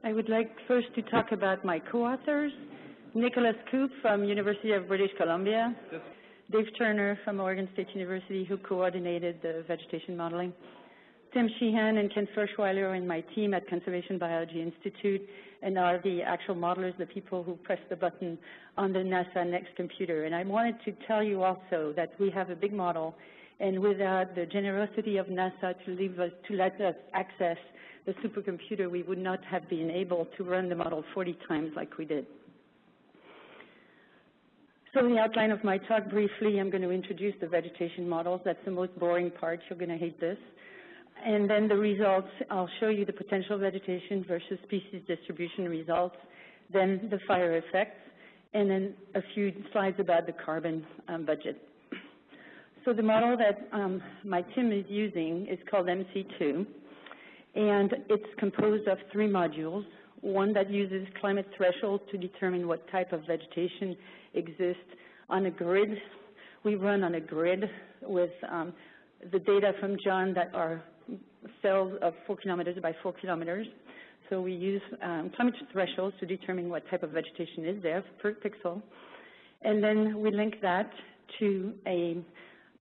I would like first to talk about my co-authors, Nicholas Coop from University of British Columbia, Dave Turner from Oregon State University, who coordinated the vegetation modeling, Tim Sheehan and Ken Ferschweiler are in my team at Conservation Biology Institute and are the actual modelers, the people who press the button on the NASA Next computer. And I wanted to tell you also that we have a big model, and without the generosity of NASA to let us access the supercomputer, we would not have been able to run the model 40 times like we did. So the outline of my talk briefly, I'm going to introduce the vegetation models. That's the most boring part. You're going to hate this. And then the results, I'll show you the potential vegetation versus species distribution results, then the fire effects, and then a few slides about the carbon budget. So the model that my team is using is called MC2, and it's composed of 3 modules. One that uses climate thresholds to determine what type of vegetation exists on a grid. We run on a grid with the data from John that are cells of 4 kilometers by 4 kilometers. So we use climate thresholds to determine what type of vegetation is there per pixel. And then we link that to a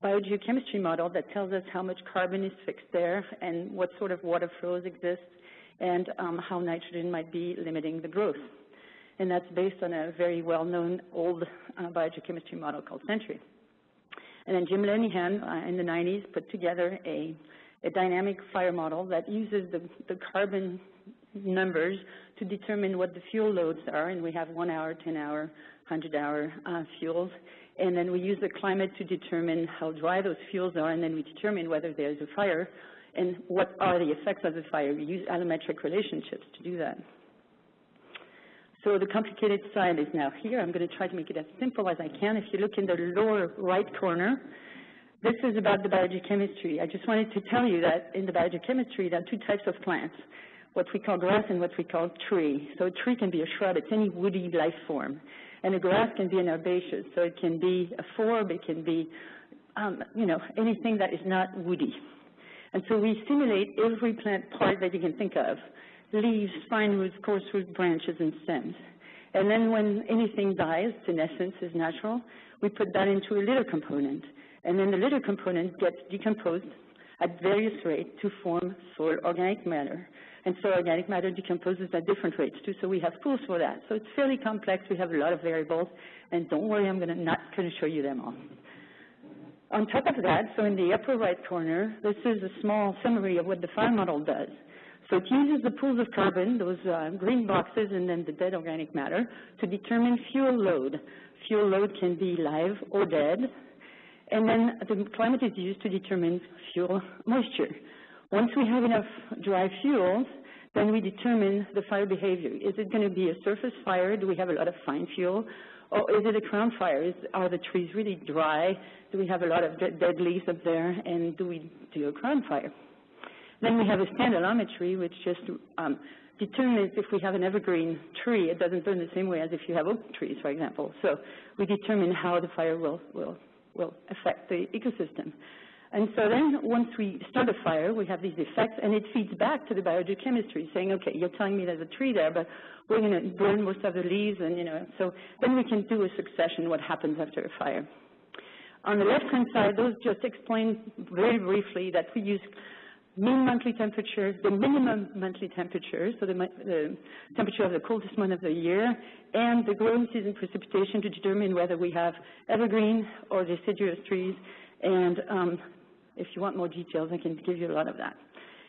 biogeochemistry model that tells us how much carbon is fixed there and what sort of water flows exist and how nitrogen might be limiting the growth. And that's based on a very well-known old biogeochemistry model called Century. And then Jim Lenihan in the 90s put together a dynamic fire model that uses the carbon numbers to determine what the fuel loads are, and we have 1 hour, 10 hour, 100-hour fuels. And then we use the climate to determine how dry those fuels are, and then we determine whether there's a fire and what are the effects of the fire. We use allometric relationships to do that. So the complicated side is now here. I'm going to try to make it as simple as I can. If you look in the lower right corner, this is about the biogeochemistry. I just wanted to tell you that in the biogeochemistry, there are 2 types of plants, what we call grass and what we call tree. So a tree can be a shrub. It's any woody life form. And a grass can be an herbaceous. So it can be a forb. It can be, anything that is not woody. And so we simulate every plant part that you can think of: leaves, fine roots, coarse roots, branches, and stems. And then when anything dies, in essence, is natural, we put that into a litter component. And then the litter component gets decomposed at various rates to form soil organic matter. And so organic matter decomposes at different rates too, so we have tools for that. So it's fairly complex. We have a lot of variables, and don't worry, I'm not going to show you them all. On top of that, so in the upper right corner, this is a small summary of what the fire model does. So it uses the pools of carbon, those green boxes, and then the dead organic matter to determine fuel load. Fuel load can be live or dead. And then the climate is used to determine fuel moisture. Once we have enough dry fuels, then we determine the fire behavior. Is it going to be a surface fire? Do we have a lot of fine fuel? Or is it a crown fire? Are the trees really dry? Do we have a lot of dead leaves up there? And do we do a crown fire? Then we have a standallometry, which just determines if we have an evergreen tree, it doesn't burn the same way as if you have oak trees, for example. So we determine how the fire will affect the ecosystem. And so then once we start a fire, we have these effects, and it feeds back to the biogeochemistry, saying, okay, you're telling me there's a tree there, but we're going to burn most of the leaves, and so then we can do a succession, what happens after a fire. On the left-hand side, those just explain very briefly that we use mean monthly temperature, the minimum monthly temperature, so the temperature of the coldest month of the year, and the growing season precipitation to determine whether we have evergreen or deciduous trees. And if you want more details, I can give you a lot of that.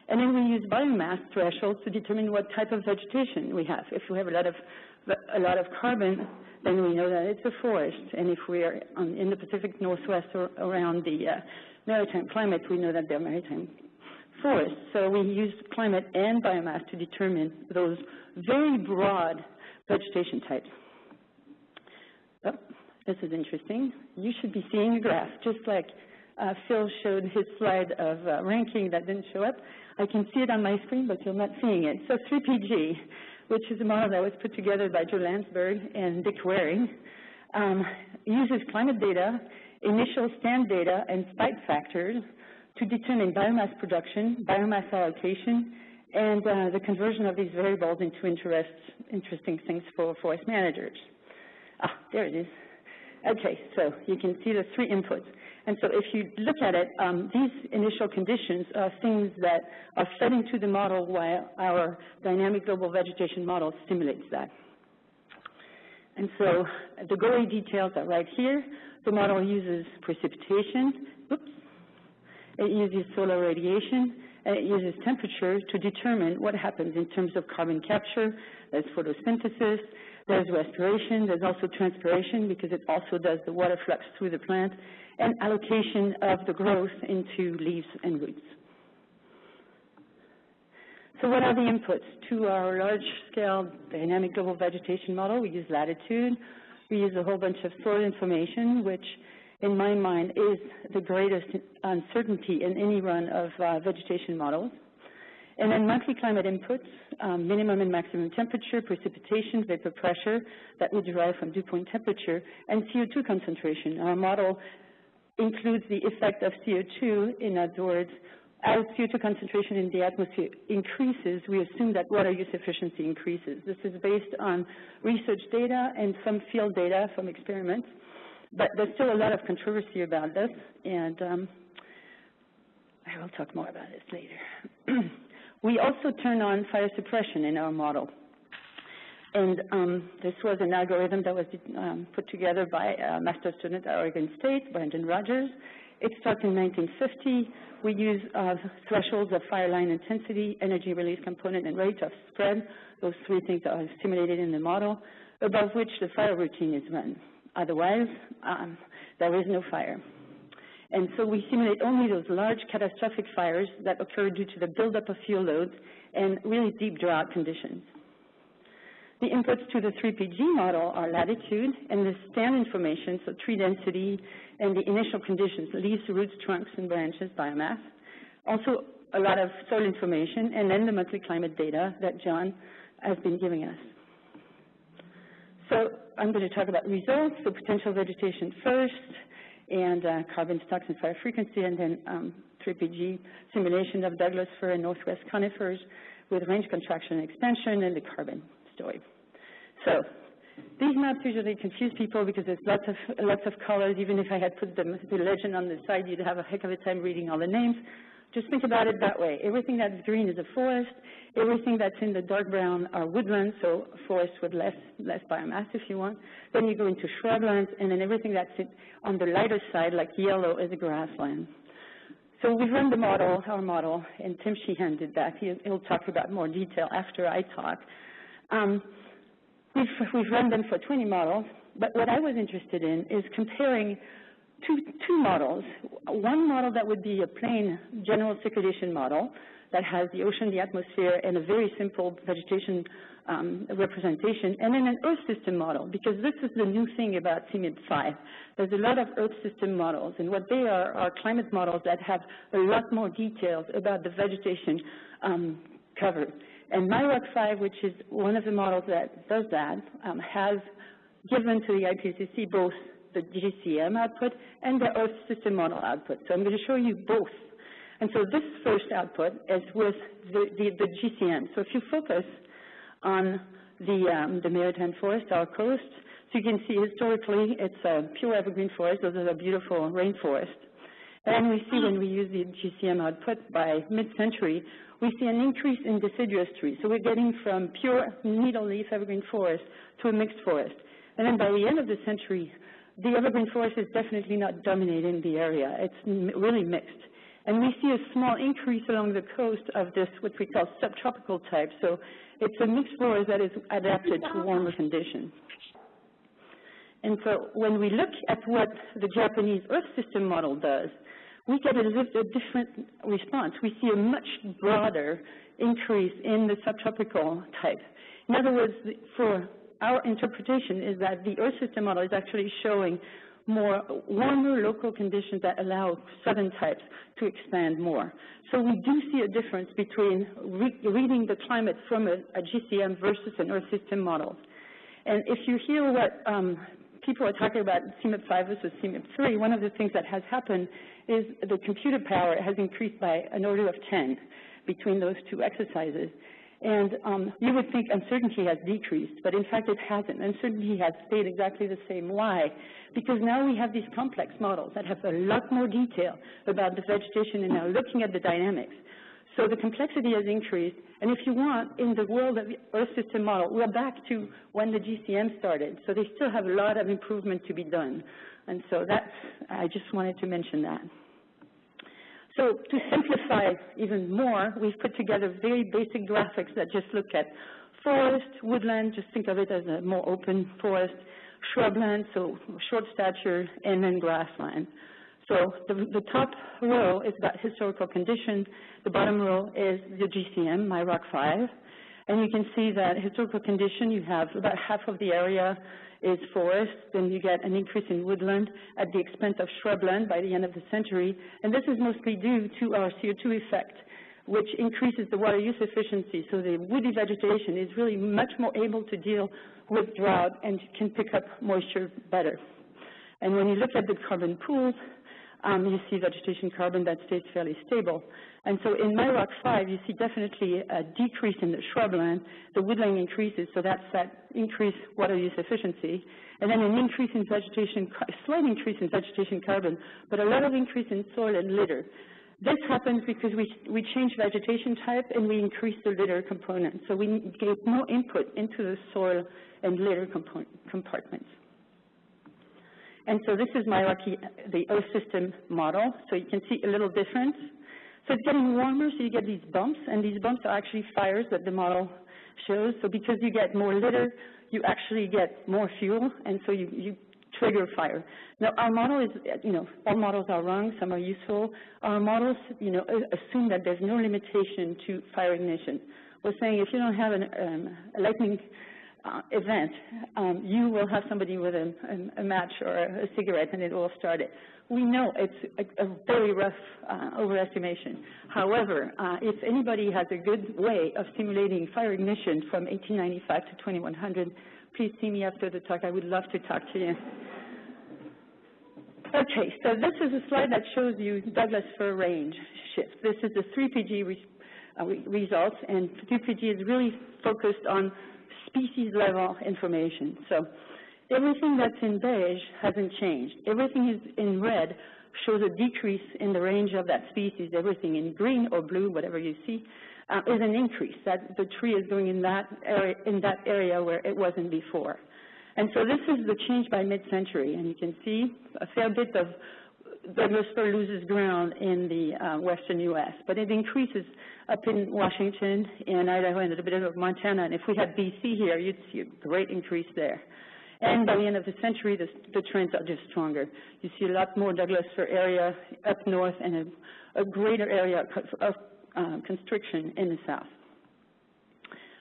And then we use biomass thresholds to determine what type of vegetation we have. If we have a lot of carbon, then we know that it's a forest. And if we are in the Pacific Northwest or around the maritime climate, we know that they're maritime forests. So we use climate and biomass to determine those very broad vegetation types. Oh, this is interesting. You should be seeing a graph, just like Phil showed his slide of ranking that didn't show up. I can see it on my screen, but you're not seeing it. So 3PG, which is a model that was put together by Joe Landsberg and Dick Waring, uses climate data, initial stand data, and spike factors to determine biomass production, biomass allocation, and the conversion of these variables into interesting things for forest managers. There it is. Okay, so you can see the three inputs. And so if you look at it, these initial conditions are things that are fed into the model while our dynamic global vegetation model simulates that. And so the gory details are right here. The model uses precipitation, it uses solar radiation, and it uses temperature to determine what happens in terms of carbon capture. There's photosynthesis, there's respiration, there's also transpiration because it also does the water flux through the plant, and allocation of the growth into leaves and roots. So what are the inputs to our large-scale dynamic global vegetation model? We use latitude. We use a whole bunch of soil information, which in my mind is the greatest uncertainty in any run of vegetation models. And then monthly climate inputs, minimum and maximum temperature, precipitation, vapor pressure that we derive from dew point temperature, and CO2 concentration. Our model includes the effect of CO2. In other words, as CO2 concentration in the atmosphere increases, we assume that water use efficiency increases. This is based on research data and some field data from experiments, but there's still a lot of controversy about this, and I will talk more about this later. We also turn on fire suppression in our model. And this was an algorithm that was put together by a master's student at Oregon State, Brandon Rogers. It starts in 1950. We use thresholds of fire line intensity, energy release component, and rate of spread. Those three things are simulated in the model, above which the fire routine is run. Otherwise, there is no fire. And so we simulate only those large catastrophic fires that occur due to the buildup of fuel loads and really deep drought conditions. The inputs to the 3PG model are latitude and the stand information, so tree density and the initial conditions, leaves, roots, trunks, and branches, biomass. Also a lot of soil information, and then the monthly climate data that John has been giving us. So I'm going to talk about results, so potential vegetation first, and carbon stocks and fire frequency, and then 3PG simulation of Douglas fir and northwest conifers with range contraction and expansion, and the carbon story. So these maps usually confuse people because there's lots of colors. Even if I had put the legend on the side, you'd have a heck of a time reading all the names. Just think about it that way. Everything that's green is a forest. Everything that's in the dark brown are woodlands, so forest with less biomass if you want. Then you go into shrublands, and then everything that's on the lighter side, like yellow, is a grassland. So we've run the model, our model, and Tim Sheehan did that. He'll talk about more detail after I talk. We've run them for 20 models, but what I was interested in is comparing two models. One model that would be a plain general circulation model that has the ocean, the atmosphere, and a very simple vegetation representation, and then an Earth system model, because this is the new thing about CMIP 5. There's a lot of Earth system models, and what they are climate models that have a lot more details about the vegetation covered. And MyRock 5, which is one of the models that does that, has given to the IPCC both the GCM output and the Earth system model output. So I'm going to show you both. And so this first output is with the GCM. So if you focus on the maritime forest, our coast, so you can see historically it's a pure evergreen forest. Those are the beautiful rainforest. And we see when we use the GCM output by mid-century, we see an increase in deciduous trees. So we're getting from pure needle leaf evergreen forest to a mixed forest. And then by the end of the century, the evergreen forest is definitely not dominating the area. It's really mixed. And we see a small increase along the coast of this, what we call subtropical type. So it's a mixed forest that is adapted to warmer conditions. And so when we look at what the Japanese Earth system model does, we get a different response. We see a much broader increase in the subtropical type. In other words, for our interpretation is that the Earth system model is actually showing more warmer local conditions that allow southern types to expand more. So we do see a difference between reading the climate from a GCM versus an Earth system model. And if you hear what people are talking about CMIP 5 versus CMIP 3, one of the things that has happened is the computer power has increased by an order of 10 between those two exercises. And you would think uncertainty has decreased, but in fact it hasn't. Uncertainty has stayed exactly the same. Why? Because now we have these complex models that have a lot more detail about the vegetation and now looking at the dynamics. So the complexity has increased, and if you want, in the world of the Earth system model, we're back to when the GCM started. So they still have a lot of improvement to be done. And so that's, I just wanted to mention that. So to simplify even more, we've put together very basic graphics that just look at forest, woodland, just think of it as a more open forest, shrubland, so short stature, and then grassland. So the top row is about historical condition. The bottom row is the GCM, MyRock 5. And you can see that historical condition, you have about half of the area is forest, then you get an increase in woodland at the expense of shrubland by the end of the century. And this is mostly due to our CO2 effect, which increases the water use efficiency. So the woody vegetation is really much more able to deal with drought and can pick up moisture better. And when you look at the carbon pools, you see vegetation carbon that stays fairly stable. And so in MyRock 5, you see definitely a decrease in the shrubland. The woodland increases, so that's that increased water use efficiency. And then an increase in vegetation, a slight increase in vegetation carbon, but a lot of increase in soil and litter. This happens because we change vegetation type and we increase the litter component. So we get more input into the soil and litter compartments. And so this is the Earth system model. So you can see a little difference. So it's getting warmer, so you get these bumps, and these bumps are actually fires that the model shows. So because you get more litter, you actually get more fuel, and so you trigger fire. Now, our model is, all models are wrong, some are useful. Our models, assume that there's no limitation to fire ignition. We're saying if you don't have a lightning event, you will have somebody with a match or a cigarette and it will start it. We know it's a very rough overestimation. However, if anybody has a good way of simulating fire ignition from 1895 to 2100, please see me after the talk. I would love to talk to you. Okay, so this is a slide that shows you Douglas fir range shift. This is the 3PG results, and 3PG is really focused on species level information. So everything that's in beige hasn't changed. Everything is in red shows a decrease in the range of that species. Everything in green or blue, whatever you see, is an increase. That the tree is going in that area where it wasn't before. And so this is the change by mid-century, and you can see a fair bit of Douglas fir loses ground in the western U.S., but it increases up in Washington and Idaho and a bit of Montana. And if we had BC here, you'd see a great increase there. And by the end of the century, the trends are just stronger. You see a lot more Douglas fir area up north and a greater area of constriction in the south.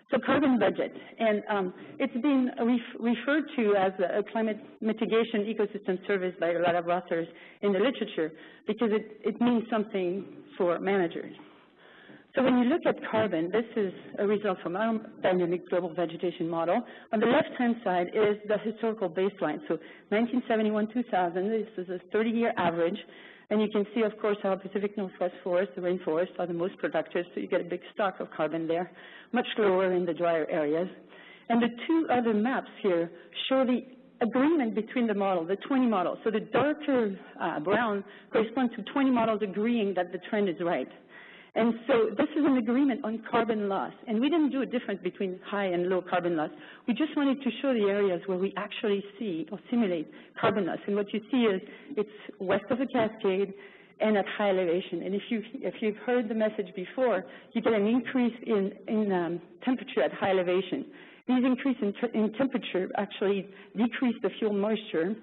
So carbon budget, and it's been referred to as a climate mitigation ecosystem service by a lot of authors in the literature because it means something for managers. So when you look at carbon, this is a result from our dynamic global vegetation model. On the left-hand side is the historical baseline. So 1971-2000, this is a 30-year average. And you can see, of course, our Pacific Northwest forest, the rainforests, are the most productive, so you get a big stock of carbon there, much lower in the drier areas. And the two other maps here show the agreement between the model, the 20 models. So the darker brown corresponds to 20 models agreeing that the trend is right. And so this is an agreement on carbon loss. And we didn't do a difference between high and low carbon loss. We just wanted to show the areas where we actually see or simulate carbon loss. And what you see is it's west of the Cascade and at high elevation. And if you've heard the message before, you get an increase in temperature at high elevation. These increases in temperature actually decrease the fuel moisture.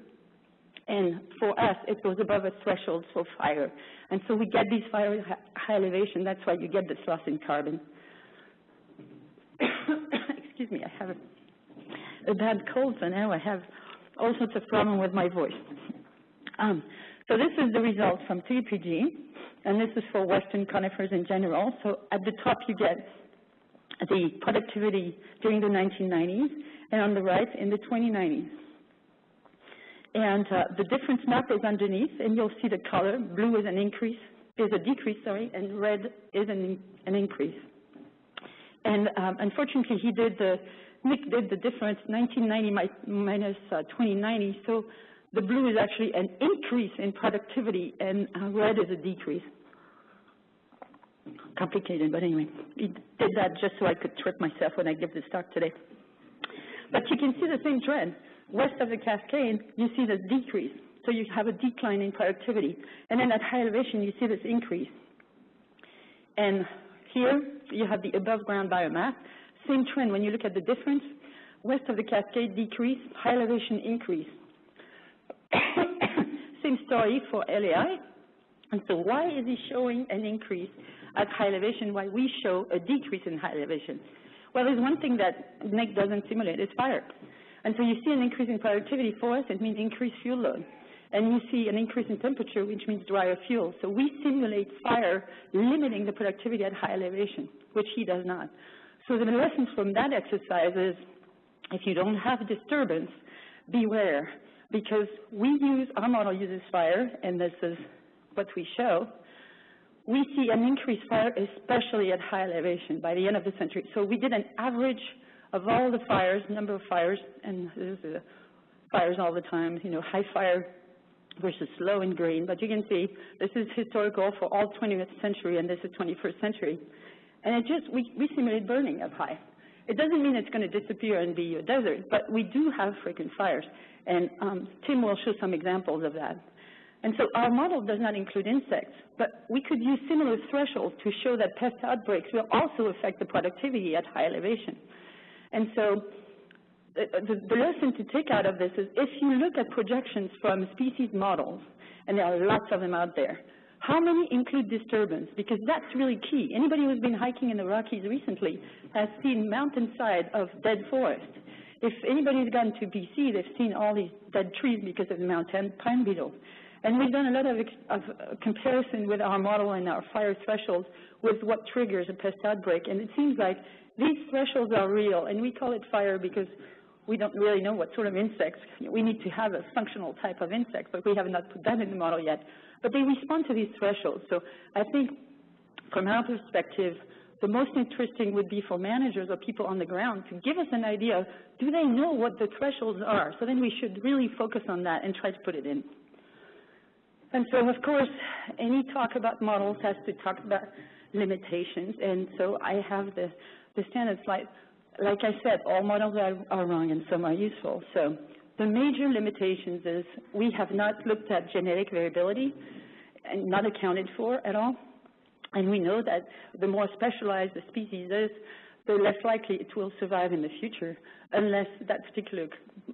And for us, it goes above a threshold for fire. And so we get these fires at high elevation. That's why you get this loss in carbon. Excuse me, I have a bad cold, so now I have all sorts of problems with my voice. So this is the result from 3PG, and this is for Western conifers in general. So at the top, you get the productivity during the 1990s, and on the right, in the 2090s. And the difference map is underneath, and you'll see the color. Blue is a decrease, sorry, and red is an increase. And unfortunately, Nick did the difference, 1990 minus 2090, so the blue is actually an increase in productivity, and red is a decrease. Complicated, but anyway, he did that just so I could trip myself when I give this talk today. But you can see the same trend. West of the Cascade, you see this decrease. So you have a decline in productivity. And then at high elevation, you see this increase. And here, you have the above ground biomass. Same trend when you look at the difference. West of the Cascade, decrease, high elevation, increase. Same story for LAI. And so why is he showing an increase at high elevation while we show a decrease in high elevation? Well, there's one thing that Nick doesn't simulate, it's fire. And so you see an increase in productivity for us, it means increased fuel load. And you see an increase in temperature, which means drier fuel. So we simulate fire limiting the productivity at high elevation, which he does not. So the lessons from that exercise is, if you don't have disturbance, beware. Because our model uses fire, and this is what we show. We see an increased fire, especially at high elevation by the end of the century. So we did an average of all the fires, number of fires, and this is fires all the time, high fire versus low in green. But you can see this is historical for all 20th century, and this is 21st century. And we simulate burning up high. It doesn't mean it's going to disappear and be a desert, but we do have frequent fires. And Tim will show some examples of that. And so our model does not include insects, but we could use similar thresholds to show that pest outbreaks will also affect the productivity at high elevation. And so the lesson to take out of this is, if you look at projections from species models, and there are lots of them out there, how many include disturbance? Because that's really key. Anybody who's been hiking in the Rockies recently has seen mountainside of dead forest. If anybody's gone to BC, they've seen all these dead trees because of the mountain pine beetle. And we've done a lot of comparison with our model and our fire thresholds with what triggers a pest outbreak. And it seems like these thresholds are real, and we call it fire because we don't really know what sort of insects. We need to have a functional type of insect, but we have not put that in the model yet. But they respond to these thresholds. So I think from our perspective, the most interesting would be for managers or people on the ground to give us an idea, do they know what the thresholds are? So then we should really focus on that and try to put it in. And so, of course, any talk about models has to talk about limitations. And so I have the standard slide. Like I said, all models are wrong and some are useful. So the major limitations is we have not looked at genetic variability and not accounted for at all. And we know that the more specialized the species is, the less likely it will survive in the future unless that particular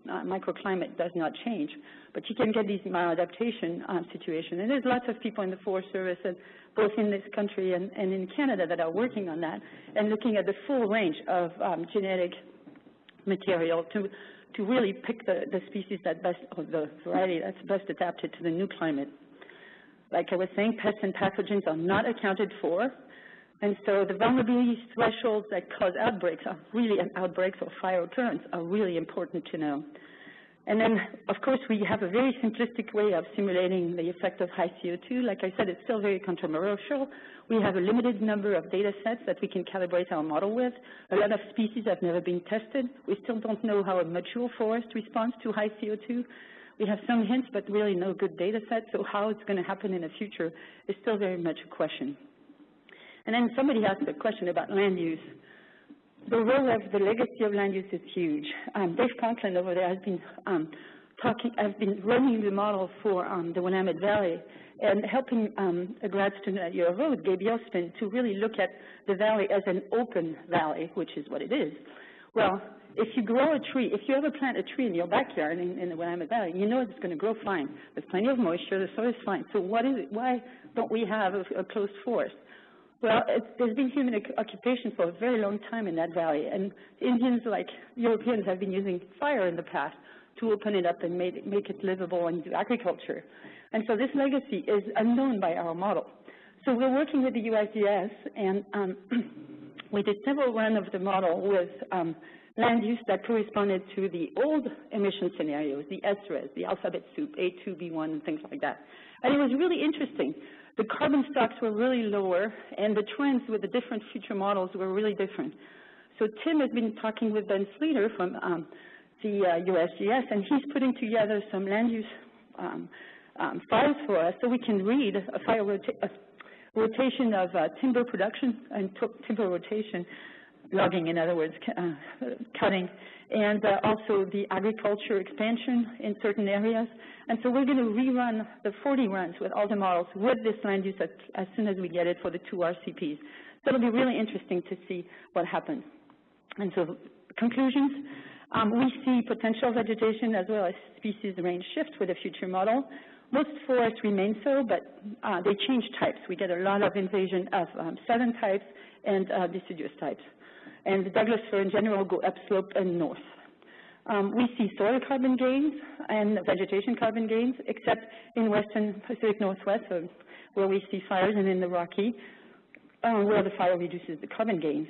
microclimate does not change. But you can get these maladaptation situations. And there's lots of people in the Forest Service, and both in this country and in Canada, that are working on that and looking at the full range of genetic material to really pick the species that best, or the variety that's best adapted to the new climate. Like I was saying, pests and pathogens are not accounted for. And so the vulnerability thresholds that cause outbreaks are really, outbreaks or fire occurrence are really important to know. And then, of course, we have a very simplistic way of simulating the effect of high CO2. Like I said, it's still very controversial. We have a limited number of data sets that we can calibrate our model with. A lot of species have never been tested. We still don't know how a mature forest responds to high CO2. We have some hints, but really no good data set. So how it's going to happen in the future is still very much a question. And then somebody asked a question about land use. The role of the legacy of land use is huge. Dave Conklin over there has been running the model for the Willamette Valley and helping a grad student at U of O, Gabe Yospin, to really look at the valley as an open valley, which is what it is. Well, if you grow a tree, if you ever plant a tree in your backyard in the Willamette Valley, you know it's going to grow fine. There's plenty of moisture, the soil is fine. So what is it? Why don't we have a closed forest? Well, there's been human occupation for a very long time in that valley, and Indians, like Europeans, have been using fire in the past to open it up and make it livable and do agriculture. And so this legacy is unknown by our model. So we're working with the USGS, and we did several runs of the model with land use that corresponded to the old emission scenarios, the SRES, the alphabet soup, A2, B1, and things like that. And it was really interesting. The carbon stocks were really lower, and the trends with the different future models were really different. So Tim has been talking with Ben Sleater from the USGS, and he's putting together some land use files for us so we can read a file rotation of timber production and timber rotation, logging, in other words, cutting, and also the agriculture expansion in certain areas. And so we're going to rerun the 40 runs with all the models with this land use as soon as we get it for the 2 RCPs. So it'll be really interesting to see what happens. And so conclusions, we see potential vegetation as well as species range shift with a future model. Most forests remain so, but they change types. We get a lot of invasion of southern types and deciduous types. And the Douglas fir in general go upslope and north. We see soil carbon gains and vegetation carbon gains, except in western Pacific Northwest, where we see fires, and in the Rocky, where the fire reduces the carbon gains.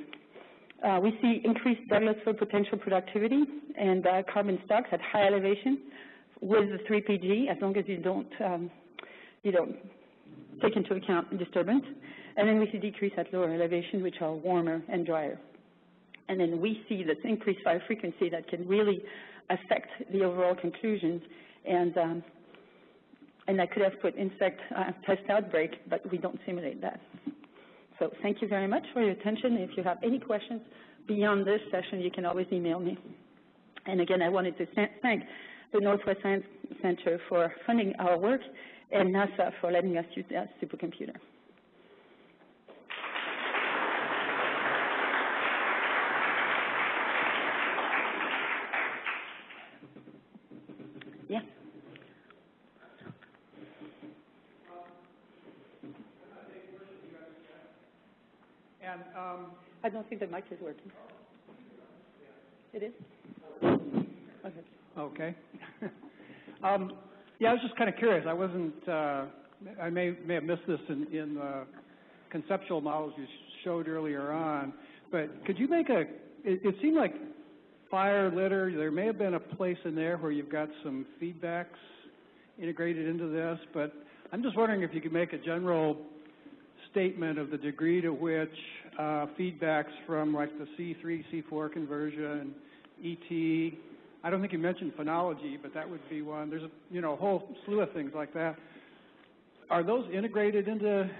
We see increased Douglas fir potential productivity and carbon stocks at high elevation with the 3PG, as long as you don't take into account disturbance. And then we see decrease at lower elevation, which are warmer and drier. And then we see this increased fire frequency that can really affect the overall conclusions. And I could have put insect pest outbreak, but we don't simulate that. So thank you very much for your attention. If you have any questions beyond this session, you can always email me. And again, I wanted to thank the Northwest Science Center for funding our work and NASA for letting us use that supercomputer. Yeah. And I don't think the mic is working. It is? Okay. Okay. Yeah, I was just kind of curious. I wasn't, I may have missed this in the conceptual models you showed earlier on, but could you make it seemed like fire, litter, there may have been a place in there where you've got some feedbacks integrated into this, but I'm just wondering if you could make a general statement of the degree to which feedbacks from like the C3, C4 conversion, ET, I don't think you mentioned phenology, but that would be one. There's a whole slew of things like that. Are those integrated into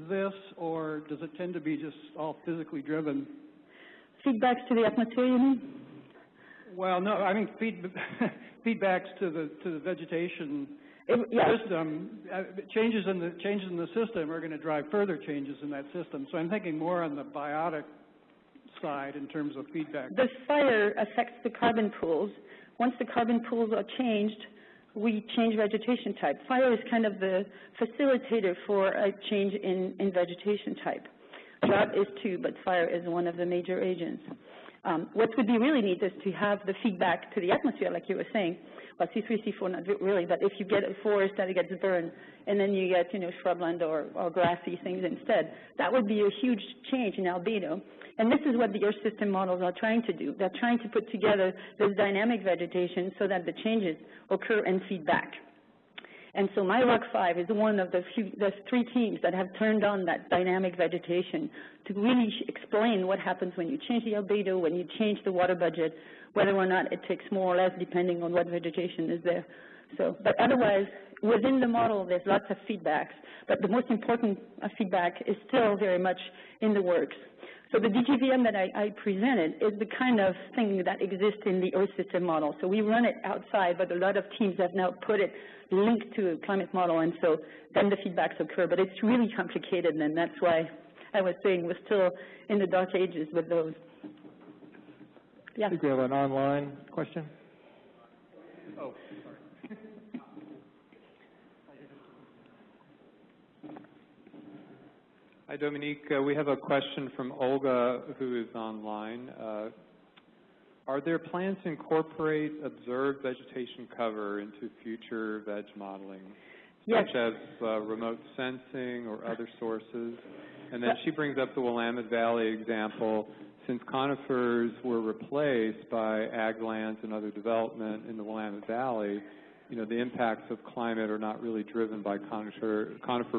this, or does it tend to be just all physically driven? Feedbacks to the atmosphere, you mean? Well, no, I mean feedbacks to the vegetation system. Changes in the system are going to drive further changes in that system. So I'm thinking more on the biotic side in terms of feedback. The fire affects the carbon pools. Once the carbon pools are changed, we change vegetation type. Fire is kind of the facilitator for a change in vegetation type. Drought is too, but fire is one of the major agents. What would be really neat is to have the feedback to the atmosphere, like you were saying. Well, C3, C4, not really, but if you get a forest that gets burned, and then you get, shrubland or grassy things instead, that would be a huge change in albedo. And this is what the Earth system models are trying to do. They're trying to put together this dynamic vegetation so that the changes occur and feedback. And so my Rock 5 is one of the three teams that have turned on that dynamic vegetation to really explain what happens when you change the albedo, when you change the water budget, whether or not it takes more or less depending on what vegetation is there. So, but otherwise, within the model, there's lots of feedbacks, but the most important feedback is still very much in the works. So the DGVM that I presented is the kind of thing that exists in the Earth system model. So we run it outside, but a lot of teams have now put it linked to a climate model, and so then the feedbacks occur. But it's really complicated, and that's why I was saying we're still in the dark ages with those. Yeah. I think we have an online question. Oh, sorry. Hi, Dominique. We have a question from Olga, who is online. Are there plans to incorporate observed vegetation cover into future veg modeling, yes, such as remote sensing or other sources? And then she brings up the Willamette Valley example. since conifers were replaced by ag lands and other development in the Willamette Valley, you know, the impacts of climate are not really driven by conifer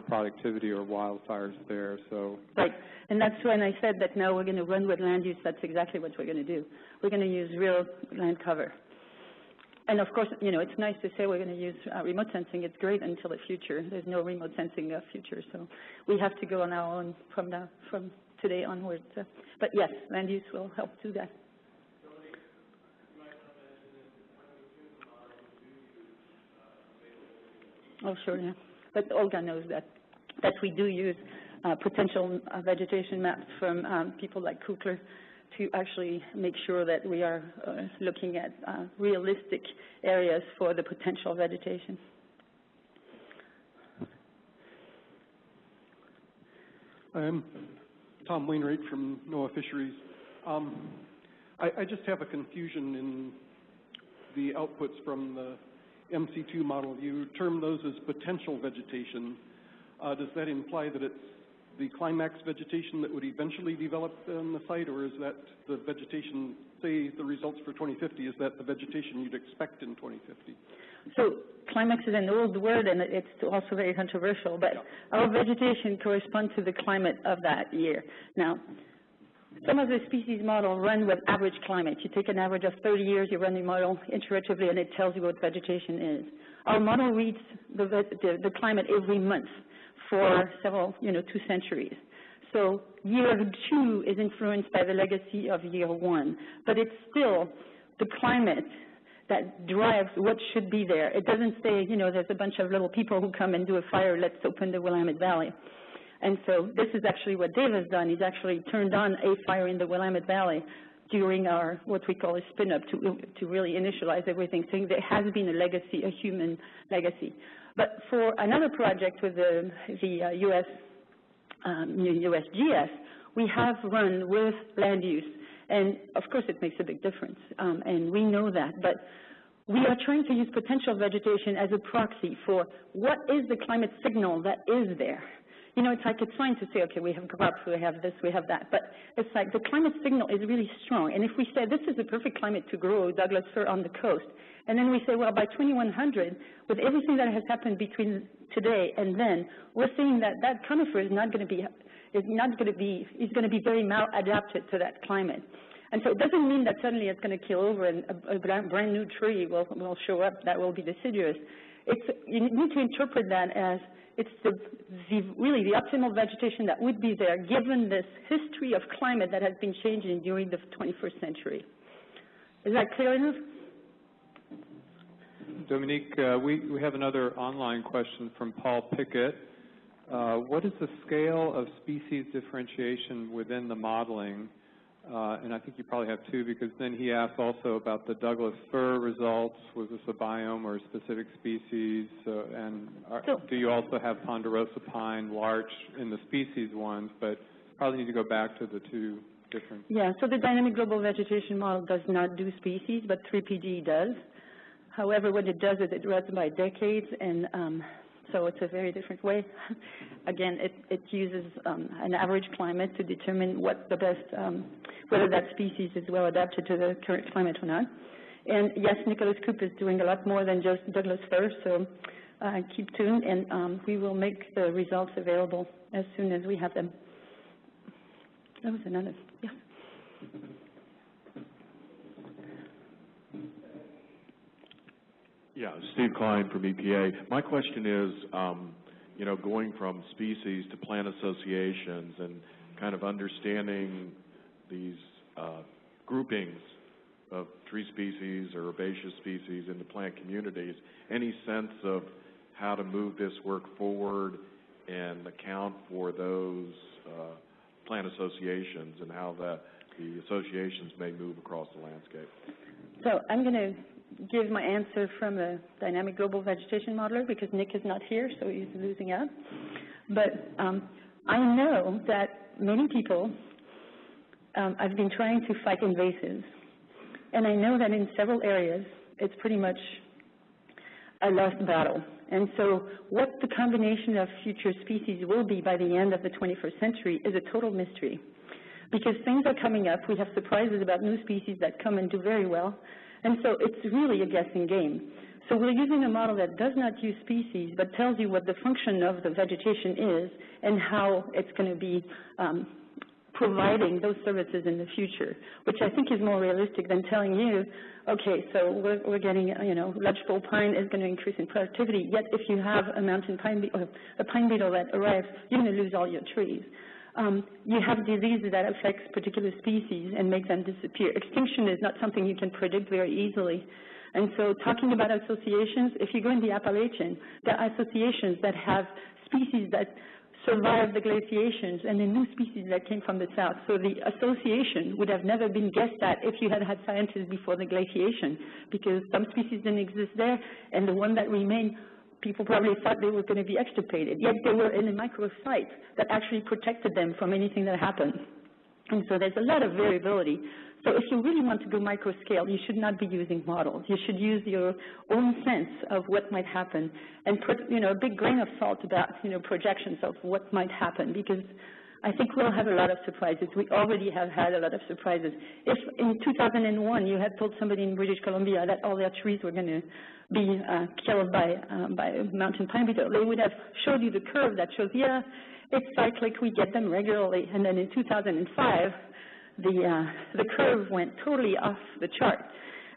productivity or wildfires there. So right, and that's when I said that now we're going to run with land use. That's exactly what we're going to do. We're going to use real land cover. And of course, you know, it's nice to say we're going to use remote sensing. It's great until the future. There's no remote sensing future, so we have to go on our own from today onwards. But yes, land use will help do that. Oh, sure, yeah. But Olga knows that we do use potential vegetation maps from people like Kukler to actually make sure that we are looking at realistic areas for the potential vegetation. I'm Tom Wainwright from NOAA Fisheries. I just have a confusion in the outputs from the MC2 model. You term those as potential vegetation. Does that imply that it's the climax vegetation that would eventually develop on the site, or is that the vegetation, say the results for 2050, is that the vegetation you'd expect in 2050? So climax is an old word, and it's also very controversial, but our vegetation corresponds to the climate of that year. Now, some of the species model run with average climate. You take an average of 30 years, you run the model iteratively, and it tells you what vegetation is. Our model reads the climate every month for several, 2 centuries. So year 2 is influenced by the legacy of year 1, but it's still the climate that drives what should be there. It doesn't say, there's a bunch of little people who come and do a fire, let's open the Willamette Valley. And so this is actually what Dave has done. He's actually turned on a fire in the Willamette Valley during our, what we call a spin-up, to really initialize everything, saying there has been a legacy, a human legacy. But for another project with the USGS, we have run with land use. And of course it makes a big difference, and we know that. But we are trying to use potential vegetation as a proxy for what is the climate signal that is there. It's like it's fine to say, okay, we have crops, we have this, we have that, but it's like the climate signal is really strong. And if we say this is the perfect climate to grow Douglas fir on the coast, and then we say, well, by 2100, with everything that has happened between today and then, we're seeing that that conifer is going to be very maladapted to that climate. And so it doesn't mean that suddenly it's going to kill over and a brand new tree will show up that will be deciduous. You need to interpret that as it's really the optimal vegetation that would be there given this history of climate that has been changing during the 21st century. Is that clear enough? Dominique, we have another online question from Paul Pickett. What is the scale of species differentiation within the modeling? And I think you probably have two, because then he asked also about the Douglas fir results. Was this a biome or a specific species? Do you also have ponderosa pine, larch in the species ones? But probably need to go back to the two different. Yeah, so the dynamic global vegetation model does not do species, but 3PD does. However, what it does is it runs by decades, and so it's a very different way. Again, it uses an average climate to determine what the best, whether that species is well adapted to the current climate or not. And yes, Nicholas Coop is doing a lot more than just Douglas fir, so keep tuned, and we will make the results available as soon as we have them. That was another, yeah. Yeah, Steve Klein from EPA. My question is, going from species to plant associations and kind of understanding these groupings of tree species or herbaceous species into plant communities, any sense of how to move this work forward and account for those plant associations and how the associations may move across the landscape? So I'm going to give my answer from a dynamic global vegetation modeler, because Nick is not here, so he's losing out. But I know that many people have been trying to fight invasives, and I know that in several areas it's pretty much a lost battle. And so what the combination of future species will be by the end of the 21st century is a total mystery. because things are coming up. We have surprises about new species that come and do very well, and so it's really a guessing game. So we're using a model that does not use species, but tells you what the function of the vegetation is and how it's going to be providing those services in the future, which I think is more realistic than telling you, okay, so we're getting, lodgepole pine is going to increase in productivity, yet if you have a mountain pine beetle, a pine beetle that arrives, you're going to lose all your trees. You have diseases that affects particular species and make them disappear. Extinction is not something you can predict very easily. And so talking about associations, if you go in the Appalachian, there are associations that have species that survived the glaciations and the new species that came from the south. So the association would have never been guessed at if you had had scientists before the glaciation, because some species didn't exist there, and the one that remained, people probably thought they were going to be extirpated, yet they were in a microsite that actually protected them from anything that happened. And so there's a lot of variability. So if you really want to go microscale, you should not be using models. You should use your own sense of what might happen and put, a big grain of salt about, projections of what might happen, because I think we'll have a lot of surprises. We already have had a lot of surprises. If in 2001 you had told somebody in British Columbia that all their trees were going to be killed by mountain pine beetle, they would have showed you the curve that shows, yeah, it's cyclic, we get them regularly. And then in 2005, the curve went totally off the chart,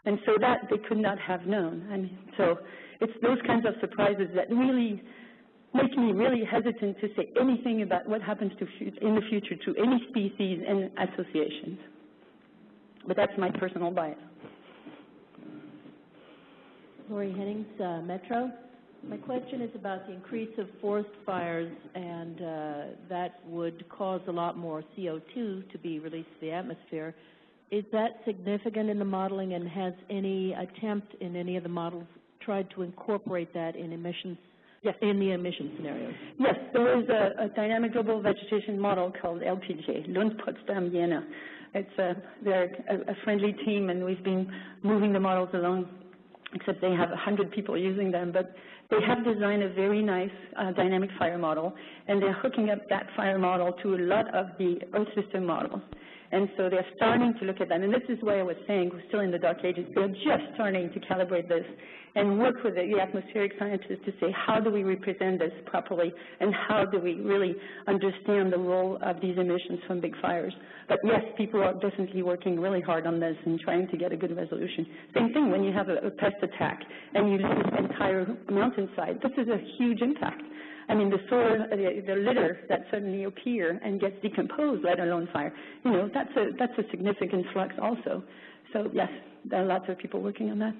and so that they could not have known. I mean, so it's those kinds of surprises that really make me really hesitant to say anything about what happens in the future to any species and associations. But that's my personal bias. Lori Hennings, Metro. My question is about the increase of forest fires, and that would cause a lot more CO2 to be released to the atmosphere. Is that significant in the modeling, and has any attempt in any of the models tried to incorporate that in emissions? Yes. In the emission scenarios? Yes, there is a dynamic global vegetation model called LPJ, Lund Potsdam Jena. They're a friendly team, and we've been moving the models along, except they have 100 people using them, but they have designed a very nice dynamic fire model, and they're hooking up that fire model to a lot of the Earth system models. And so they're starting to look at that, and this is why I was saying we're still in the dark ages. They're just starting to calibrate this and work with the atmospheric scientists to say, how do we represent this properly, and how do we really understand the role of these emissions from big fires? But yes, people are definitely working really hard on this and trying to get a good resolution. Same thing when you have a pest attack and you lose the entire mountainside. This is a huge impact. I mean, the soil, the litter that suddenly appear and gets decomposed, let alone fire, that's a significant flux also. So yes, there are lots of people working on that.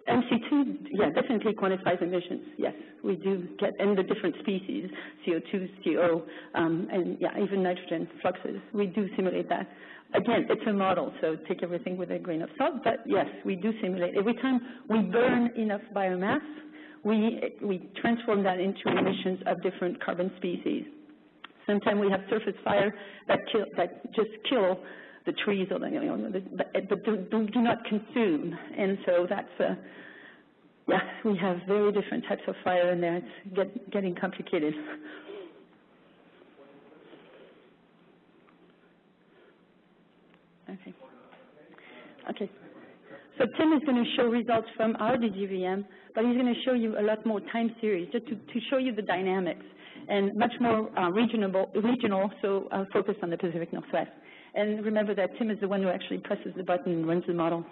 MC2, yeah, definitely quantifies emissions. Yes, we do get, and the different species, CO2, CO, and yeah, even nitrogen fluxes. We do simulate that. Again, it's a model, so take everything with a grain of salt, but yes, we do simulate. Every time we burn enough biomass, we transform that into emissions of different carbon species. Sometimes we have surface fire that just kill the trees, or but do not consume, and so that's yeah, we have very different types of fire in there. It's getting complicated. Okay. So Tim is going to show results from our DGVM, but he's going to show you a lot more time series, just to show you the dynamics, and much more regional, so focus on the Pacific Northwest. And remember that Tim is the one who actually presses the button and runs the model.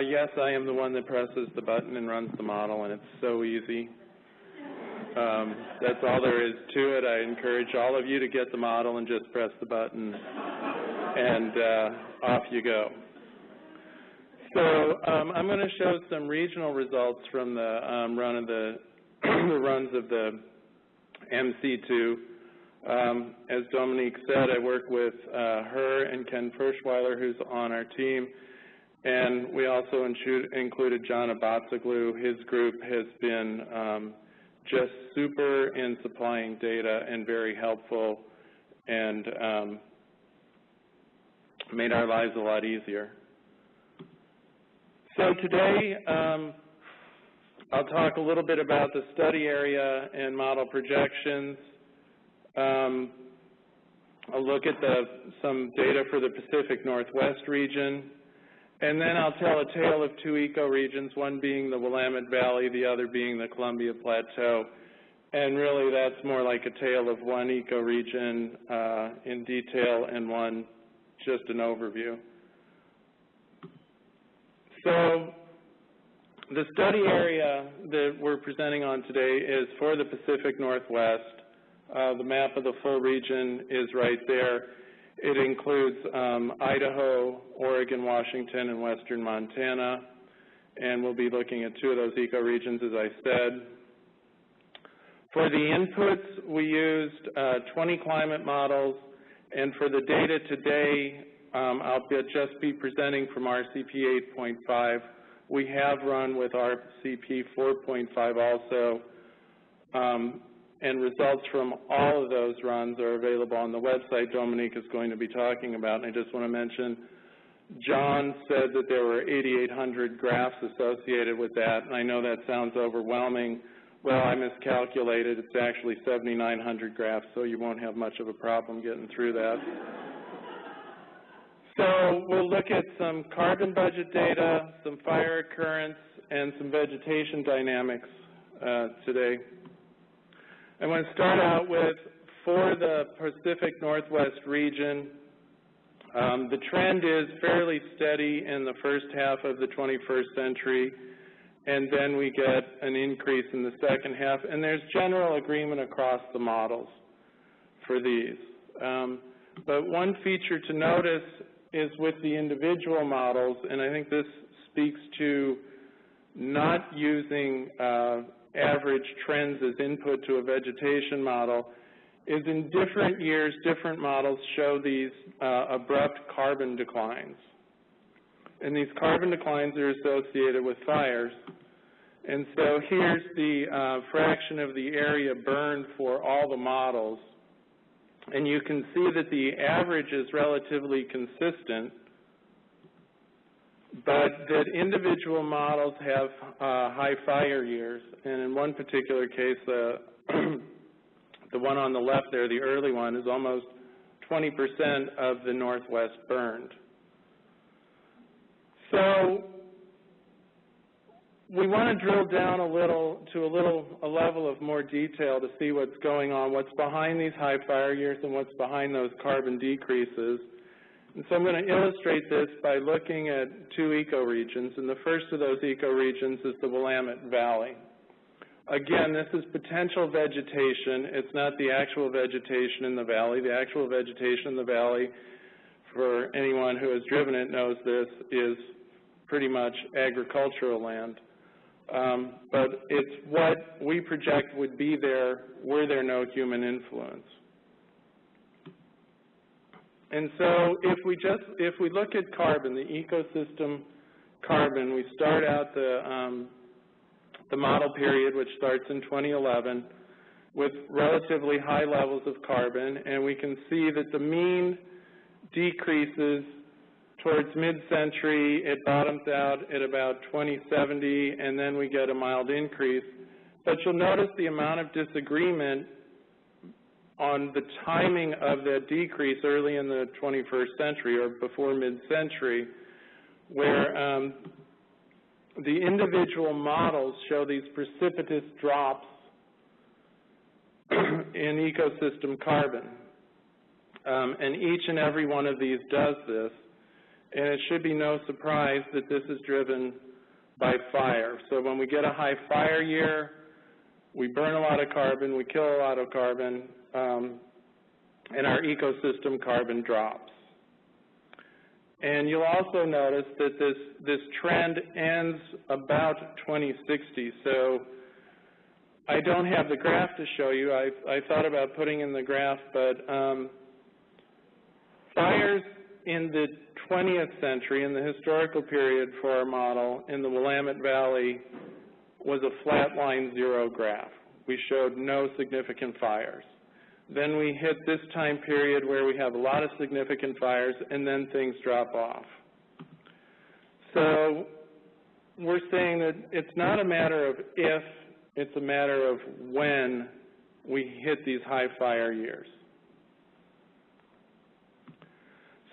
Yes, I am the one that presses the button and runs the model, and it's so easy. That's all there is to it. I encourage all of you to get the model and just press the button, and off you go. So I'm going to show some regional results from the run of the runs of the MC2. As Dominique said, I work with her and Ken Ferschweiler, who's on our team, and we also included John Abatsoglu. His group has been just super in supplying data and very helpful, and made our lives a lot easier. So today, I'll talk a little bit about the study area and model projections. I'll look at some data for the Pacific Northwest region, and then I'll tell a tale of two ecoregions, one being the Willamette Valley, the other being the Columbia Plateau. And really, that's more like a tale of one ecoregion in detail and one just an overview. So the study area that we're presenting on today is for the Pacific Northwest. The map of the full region is right there. It includes Idaho, Oregon, Washington, and western Montana. And we'll be looking at two of those ecoregions, as I said. For the inputs, we used 20 climate models. And for the data today, I'll just be presenting from RCP 8.5. We have run with RCP 4.5 also, and results from all of those runs are available on the website Dominique is going to be talking about. And I just want to mention, John said that there were 8,800 graphs associated with that, and I know that sounds overwhelming. Well, I miscalculated. It's actually 7,900 graphs, so you won't have much of a problem getting through that. So we'll look at some carbon budget data, some fire occurrence, and some vegetation dynamics today. I want to start out with, for the Pacific Northwest region, the trend is fairly steady in the first half of the 21st century, and then we get an increase in the second half, and there's general agreement across the models for these. But one feature to notice is with the individual models, and I think this speaks to not using average trends as input to a vegetation model, is in different years, different models show these abrupt carbon declines. And these carbon declines are associated with fires. And so here's the fraction of the area burned for all the models. And you can see that the average is relatively consistent, but that individual models have high fire years. And in one particular case, the one on the left there, the early one, is almost 20% of the Northwest burned. So we want to drill down a level of more detail to see what's going on, what's behind these high fire years and what's behind those carbon decreases. And so I'm going to illustrate this by looking at two ecoregions, and the first of those ecoregions is the Willamette Valley. Again, this is potential vegetation. It's not the actual vegetation in the valley. The actual vegetation in the valley, for anyone who has driven it knows this, is pretty much agricultural land. But it's what we project would be there were there no human influence. And so if we look at carbon, the ecosystem carbon, we start out the model period, which starts in 2011, with relatively high levels of carbon, and we can see that the mean decreases towards mid-century. It bottoms out at about 2070, and then we get a mild increase. But you'll notice the amount of disagreement on the timing of that decrease early in the 21st century or before mid-century, where the individual models show these precipitous drops in ecosystem carbon. And each and every one of these does this. and it should be no surprise that this is driven by fire. So when we get a high fire year, we burn a lot of carbon, we kill a lot of carbon, and our ecosystem carbon drops. And you'll also notice that this trend ends about 2060. So I don't have the graph to show you. I thought about putting in the graph, but fires in the 20th century, in the historical period for our model, in the Willamette Valley, was a flat line zero graph. We showed no significant fires. Then we hit this time period where we have a lot of significant fires, and then things drop off. So we're saying that it's not a matter of if, it's a matter of when we hit these high fire years.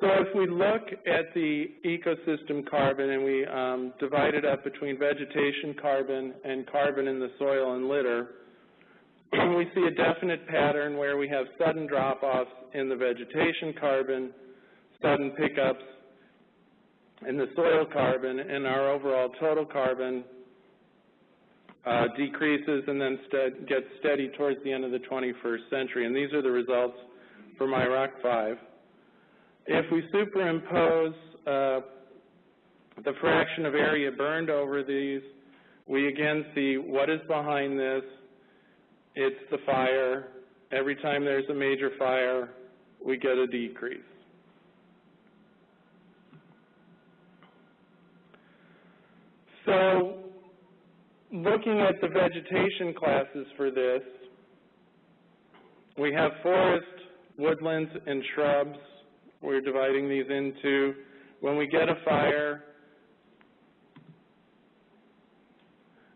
So if we look at the ecosystem carbon and we divide it up between vegetation carbon and carbon in the soil and litter, we see a definite pattern where we have sudden drop-offs in the vegetation carbon, sudden pickups in the soil carbon, and our overall total carbon decreases and then gets steady towards the end of the 21st century. And these are the results from IROC 5. If we superimpose the fraction of area burned over these, we again see what is behind this. It's the fire. Every time there's a major fire, we get a decrease. So, looking at the vegetation classes for this, we have forest, woodlands, and shrubs. We're dividing these into, when we get a fire,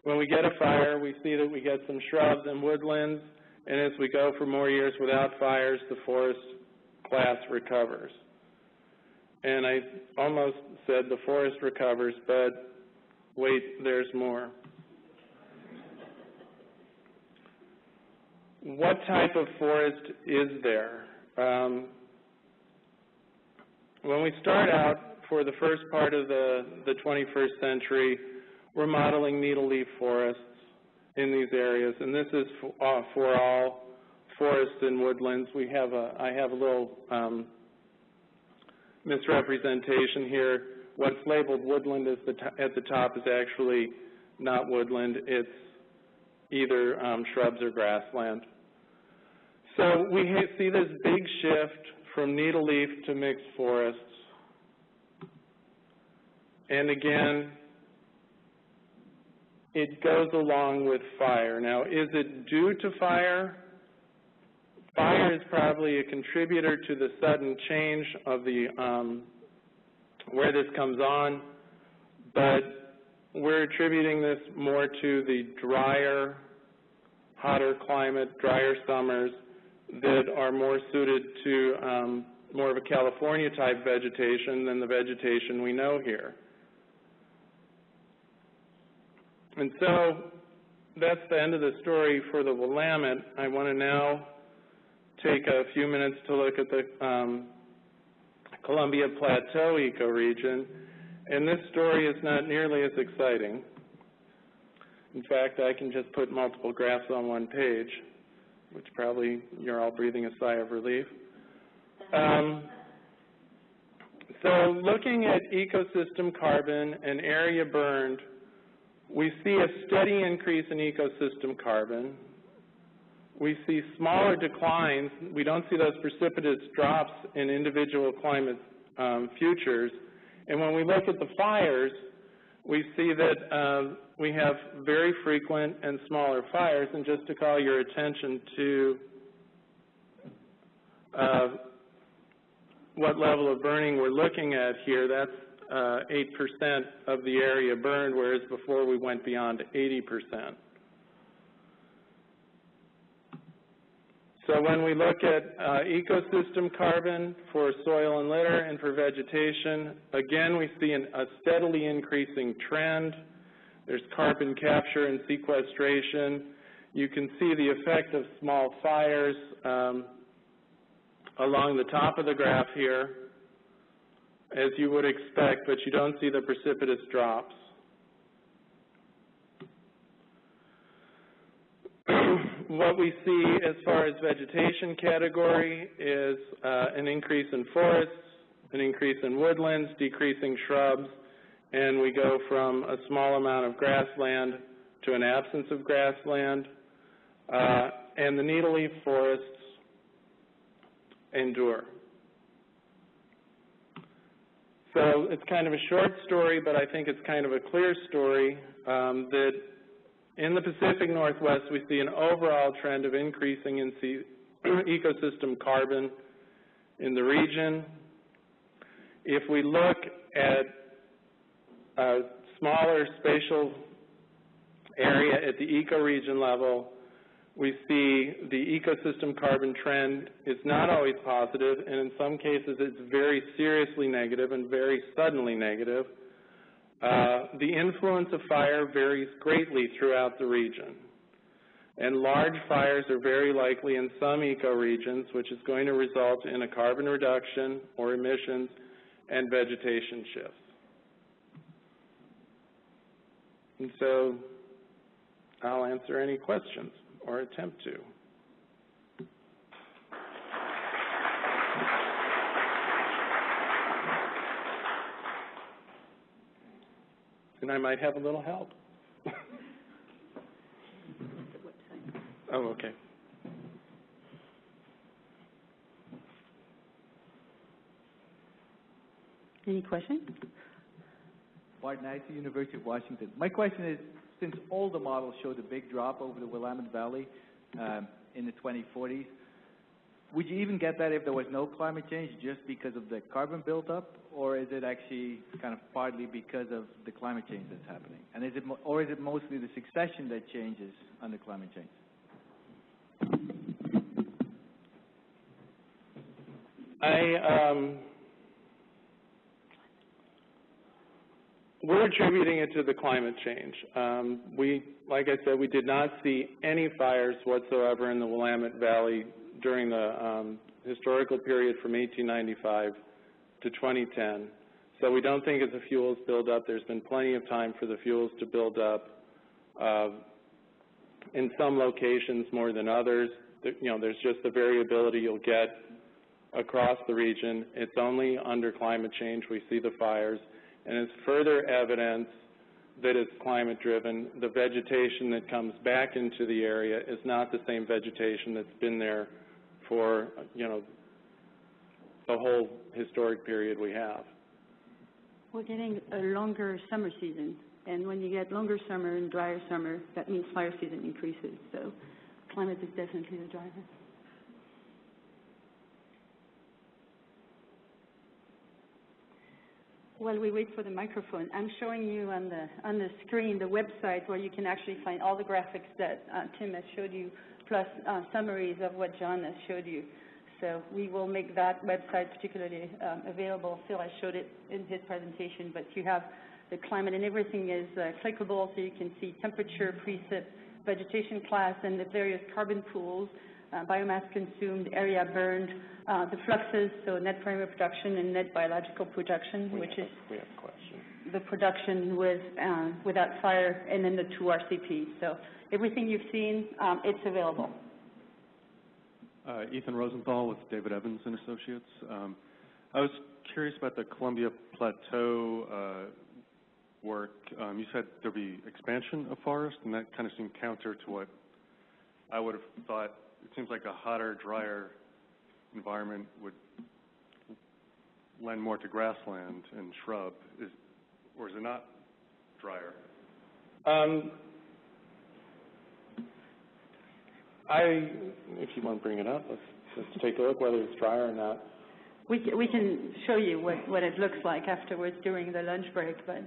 we see that we get some shrubs and woodlands, and as we go for more years without fires, the forest class recovers. And I almost said the forest recovers, but wait, there's more. What type of forest is there? When we start out for the first part of the 21st century, we're modeling needle-leaf forests in these areas, and this is for all forests and woodlands. I have a little misrepresentation here. What's labeled woodland at the top is actually not woodland. It's either shrubs or grassland. So we see this big shift from needle-leaf to mixed forests. And again, it goes along with fire. Now, is it due to fire? Fire is probably a contributor to the sudden change of the where this comes on, but we're attributing this more to the drier, hotter climate, drier summers that are more suited to more of a California-type vegetation than the vegetation we know here. And so that's the end of the story for the Willamette. I want to now take a few minutes to look at the Columbia Plateau ecoregion, and this story is not nearly as exciting. In fact, I can just put multiple graphs on one page, which probably you're all breathing a sigh of relief. So looking at ecosystem carbon and area burned, we see a steady increase in ecosystem carbon. We see smaller declines. We don't see those precipitous drops in individual climate futures. And when we look at the fires, we see that we have very frequent and smaller fires. And just to call your attention to what level of burning we're looking at here, that's 8% of the area burned, whereas before we went beyond 80%. So when we look at ecosystem carbon for soil and litter and for vegetation, again we see a steadily increasing trend. There's carbon capture and sequestration. You can see the effect of small fires along the top of the graph here. as you would expect, but you don't see the precipitous drops. What we see as far as vegetation category is an increase in forests, an increase in woodlands, decreasing shrubs, and we go from a small amount of grassland to an absence of grassland, and the needle-leaf forests endure. So it's kind of a short story, but I think it's kind of a clear story that in the Pacific Northwest, we see an overall trend of increasing in ecosystem carbon in the region. If we look at a smaller spatial area at the ecoregion level, we see the ecosystem carbon trend is not always positive, and in some cases it's very seriously negative and very suddenly negative. The influence of fire varies greatly throughout the region, and large fires are very likely in some ecoregions, which is going to result in a carbon reduction or emissions and vegetation shifts. And so I'll answer any questions or attempt to. And I might have a little help. Oh, okay. Any questions? Bart Nice, University of Washington. My question is, since all the models showed a big drop over the Willamette Valley in the 2040s, would you even get that if there was no climate change just because of the carbon buildup, or is it actually kind of partly because of the climate change that's happening? And is it or is it mostly the succession that changes under climate change? We're attributing it to the climate change. Like I said, we did not see any fires whatsoever in the Willamette Valley during the historical period from 1895 to 2010. So we don't think it's a fuels buildup. There's been plenty of time for the fuels to build up. In some locations more than others. There's just the variability you'll get across the region. It's only under climate change we see the fires. And it's further evidence that it's climate driven. The vegetation that comes back into the area is not the same vegetation that's been there for, the whole historic period we have. We're getting a longer summer season, and when you get longer summer and drier summer, that means fire season increases. So climate is definitely the driver. While we wait for the microphone, I'm showing you on the screen the website where you can actually find all the graphics that Tim has showed you, plus summaries of what John has showed you. So we will make that website particularly available. Phil has showed it in his presentation, but you have the climate, and everything is clickable, so you can see temperature, precip, vegetation class, and the various carbon pools, biomass consumed, area burned, the fluxes, so net primary production and net biological production, which is the production without fire, and then the 2 RCP. So everything you've seen, it's available. Ethan Rosenthal with David Evans and Associates. I was curious about the Columbia Plateau work. You said there'd be expansion of forest, and that kind of seemed counter to what I would have thought. It seems like a hotter, drier environment would lend more to grassland and shrub. Or is it not drier? If you want to bring it up, let's take a look whether it's drier or not. We can show you what it looks like afterwards during the lunch break, but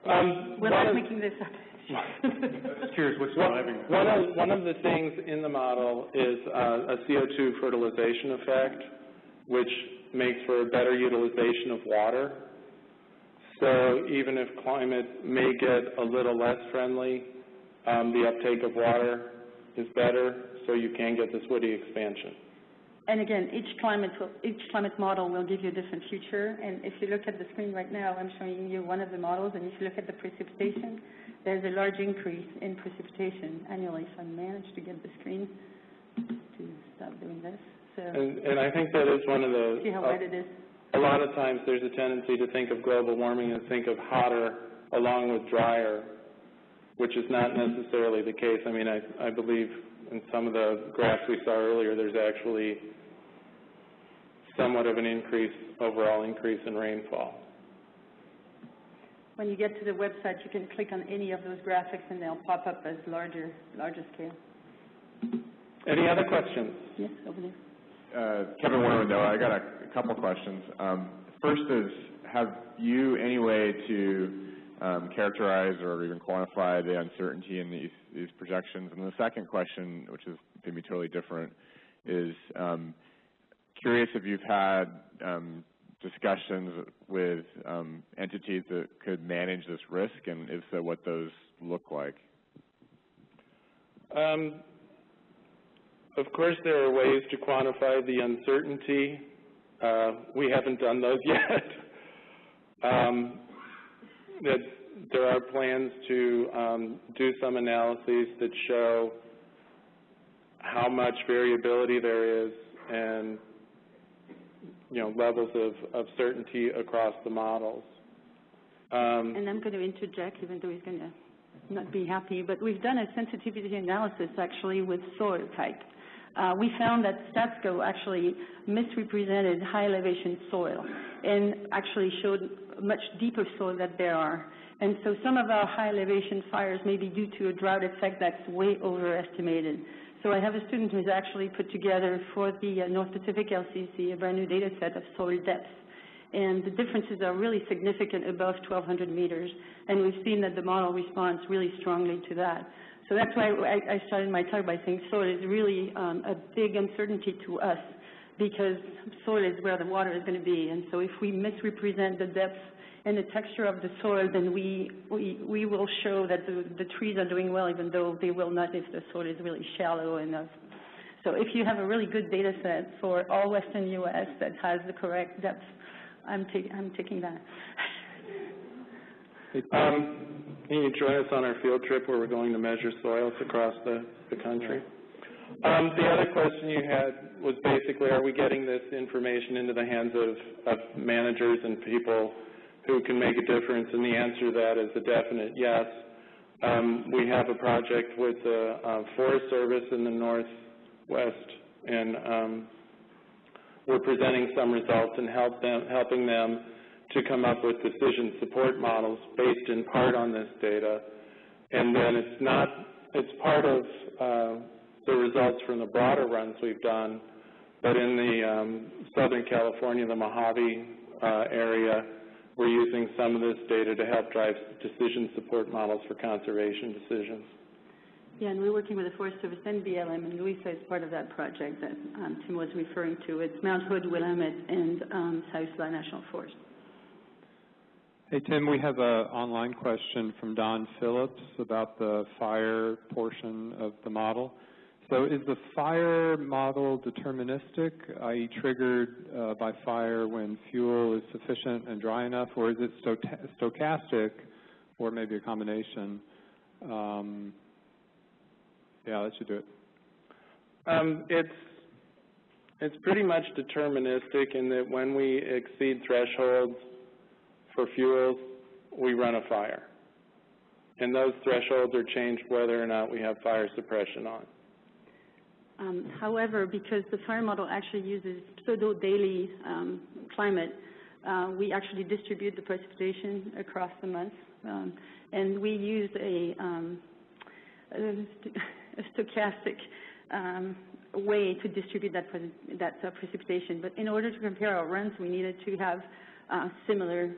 we're not making this up. Just curious what's driving. One of the things in the model is a CO2 fertilization effect, which makes for a better utilization of water. So even if climate may get a little less friendly, the uptake of water is better, so you can get this woody expansion. And again, each climate model will give you a different future. And if you look at the screen right now, I'm showing you one of the models. And if you look at the precipitation, there's a large increase in precipitation annually. If I manage to get the screen to stop doing this. So, and I think that is one of the, see how wide it is? A lot of times there's a tendency to think of global warming and think of hotter along with drier, which is not necessarily the case. I mean, I believe in some of the graphs we saw earlier, there's actually somewhat of an overall increase in rainfall. When you get to the website, you can click on any of those graphics and they'll pop up as larger scale. Any other questions? Yes, over there. Kevin Warner with NOAA. I got a couple questions. First is, have you any way to characterize or even quantify the uncertainty in these projections? And the second question, which is maybe totally different, is curious if you've had discussions with entities that could manage this risk, and if so, what those look like. Of course, there are ways to quantify the uncertainty. We haven't done those yet. There are plans to do some analyses that show how much variability there is and levels of certainty across the models. And I'm going to interject, even though he's going to not be happy, but we've done a sensitivity analysis actually with soil type. We found that StatsCo actually misrepresented high elevation soil and actually showed much deeper soil that there are. And so some of our high elevation fires may be due to a drought effect that's way overestimated. So I have a student who's actually put together for the North Pacific LCC a brand new data set of soil depth. And the differences are really significant above 1,200 meters. And we've seen that the model responds really strongly to that. So that's why I started my talk by saying soil is really a big uncertainty to us, because soil is where the water is going to be. And so if we misrepresent the depth and the texture of the soil, then we will show that the trees are doing well, even though they will not if the soil is really shallow enough. So if you have a really good data set for all western U.S. that has the correct depth, I'm taking that. Can you join us on our field trip where we're going to measure soils across the country? The other question you had was basically, are we getting this information into the hands of managers and people who can make a difference? And the answer to that is a definite yes. We have a project with the Forest Service in the Northwest, and we're presenting some results and helping them to come up with decision support models based in part on this data. And then it's part of the results from the broader runs we've done, but in the Southern California, the Mojave area, we're using some of this data to help drive decision support models for conservation decisions. Yeah, and we're working with the Forest Service and BLM, and Louisa is part of that project that Tim was referring to. It's Mount Hood, Willamette, and South Sly National Forest. Hey, Tim, we have an online question from Don Phillips about the fire portion of the model. So is the fire model deterministic, i.e. triggered by fire when fuel is sufficient and dry enough, or is it stochastic, or maybe a combination? Yeah, that should do it. It's pretty much deterministic in that when we exceed thresholds for fuels, we run a fire. And those thresholds are changed whether or not we have fire suppression on. However, because the fire model actually uses pseudo-daily climate, we actually distribute the precipitation across the month. And we use a stochastic way to distribute that precipitation. But in order to compare our runs, we needed to have similar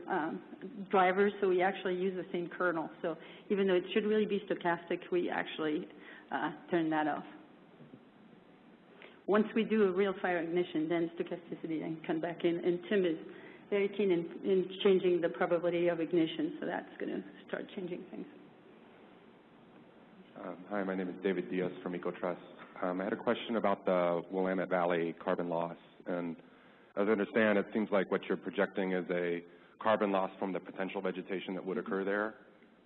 drivers, so we actually use the same kernel. So even though it should really be stochastic, we actually turn that off. Once we do a real fire ignition, then stochasticity can come back in, and Tim is very keen in changing the probability of ignition, so that's going to start changing things. Hi, my name is David Diaz from EcoTrust. I had a question about the Willamette Valley carbon loss. And as I understand, it seems like what you're projecting is a carbon loss from the potential vegetation that would occur there,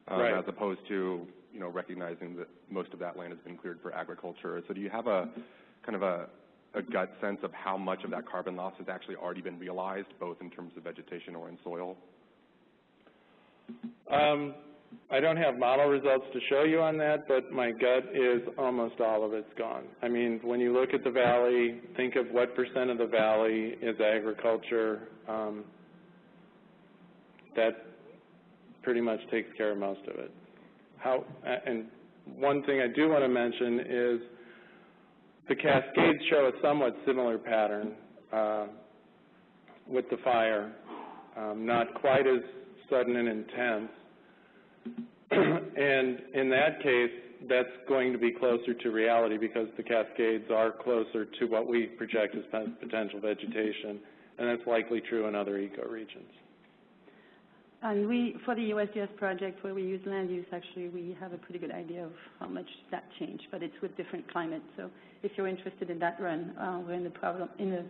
right, as opposed to, recognizing that most of that land has been cleared for agriculture. So do you have a kind of a gut sense of how much of that carbon loss has actually already been realized, both in terms of vegetation or in soil? I don't have model results to show you on that, but my gut is almost all of it's gone. I mean, when you look at the valley, think of what % of the valley is agriculture. That pretty much takes care of most of it. And one thing I do want to mention is the Cascades show a somewhat similar pattern with the fire, not quite as sudden and intense. And in that case, that's going to be closer to reality because the Cascades are closer to what we project as potential vegetation, and that's likely true in other ecoregions. And for the USGS project where we use land use, actually, we have a pretty good idea of how much that changed, but it's with different climates. So if you're interested in that run, we're in the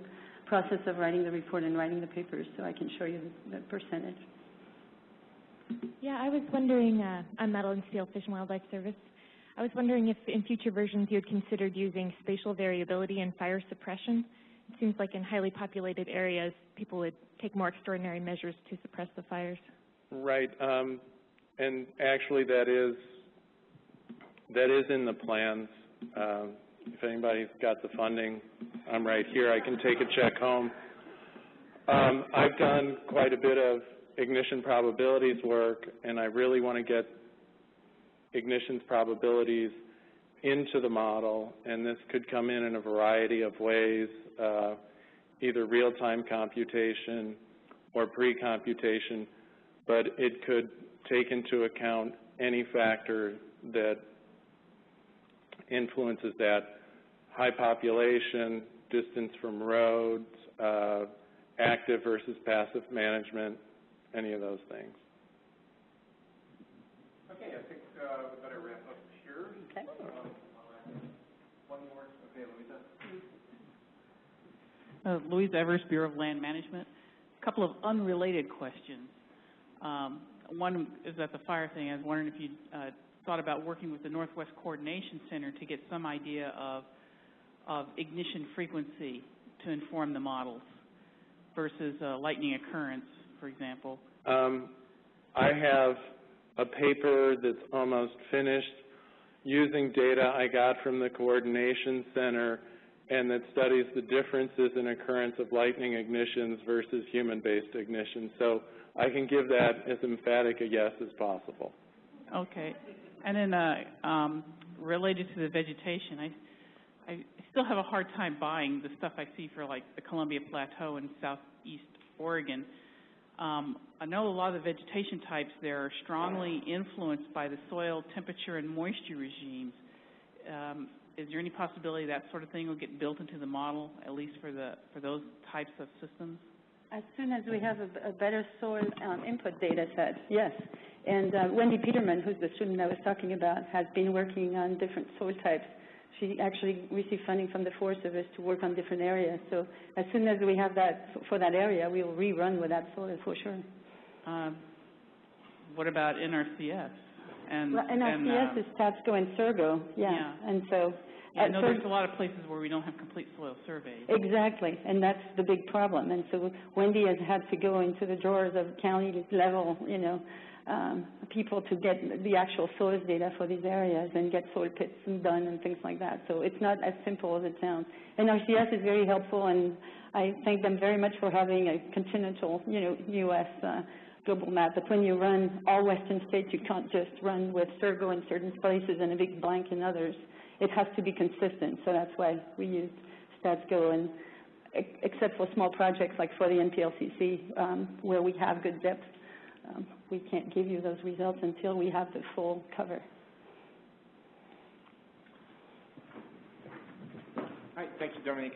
process of writing the report and writing the papers, so I can show you the percentage. Yeah, I was wondering, I'm Madeline Steele, Fish and Wildlife Service. I was wondering if in future versions you had considered using spatial variability and fire suppression. It seems like in highly populated areas, people would take more extraordinary measures to suppress the fires. Right, and actually that is in the plans. If anybody's got the funding, I'm right here. I can take a check home. I've done quite a bit of ignition probabilities work, and I really want to get ignition probabilities into the model, and this could come in a variety of ways, either real-time computation or pre-computation, but it could take into account any factor that influences that: high population, distance from roads, active versus passive management, any of those things. Okay, I think we better wrap up here. Okay. One more. Okay, Louisa. Louise Evers, Bureau of Land Management. A couple of unrelated questions. One is at the fire thing. I was wondering if you thought about working with the Northwest Coordination Center to get some idea of ignition frequency to inform the models versus lightning occurrence, for example. I have a paper that's almost finished using data I got from the Coordination Center and that studies the differences in occurrence of lightning ignitions versus human-based ignitions. So I can give that as emphatic a yes as possible. Okay. And then related to the vegetation, I still have a hard time buying the stuff I see for like the Columbia Plateau in southeast Oregon. I know a lot of the vegetation types there are strongly influenced by the soil temperature and moisture regimes. Is there any possibility that sort of thing will get built into the model, at least for those types of systems? As soon as we have a better soil input data set, yes. And Wendy Peterman, who's the student I was talking about, has been working on different soil types. She actually received funding from the Forest Service to work on different areas. So as soon as we have that for that area, we will rerun with that soil for sure. What about NRCS? NRCS is TAPSCO and Sergo, yeah. And so I know there's a lot of places where we don't have complete soil surveys. Exactly, and that's the big problem. And so Wendy has had to go into the drawers of county level, people to get the actual soils data for these areas and get soil pits done and things like that. So it's not as simple as it sounds. NRCS is very helpful, and I thank them very much for having a continental, U.S. Global map. But when you run all western states, you can't just run with Sergo in certain places and a big blank in others. It has to be consistent, so that's why we used StatsGo, and except for small projects like for the NPLCC, where we have good depth, we can't give you those results until we have the full cover. All right, thank you, Dominique.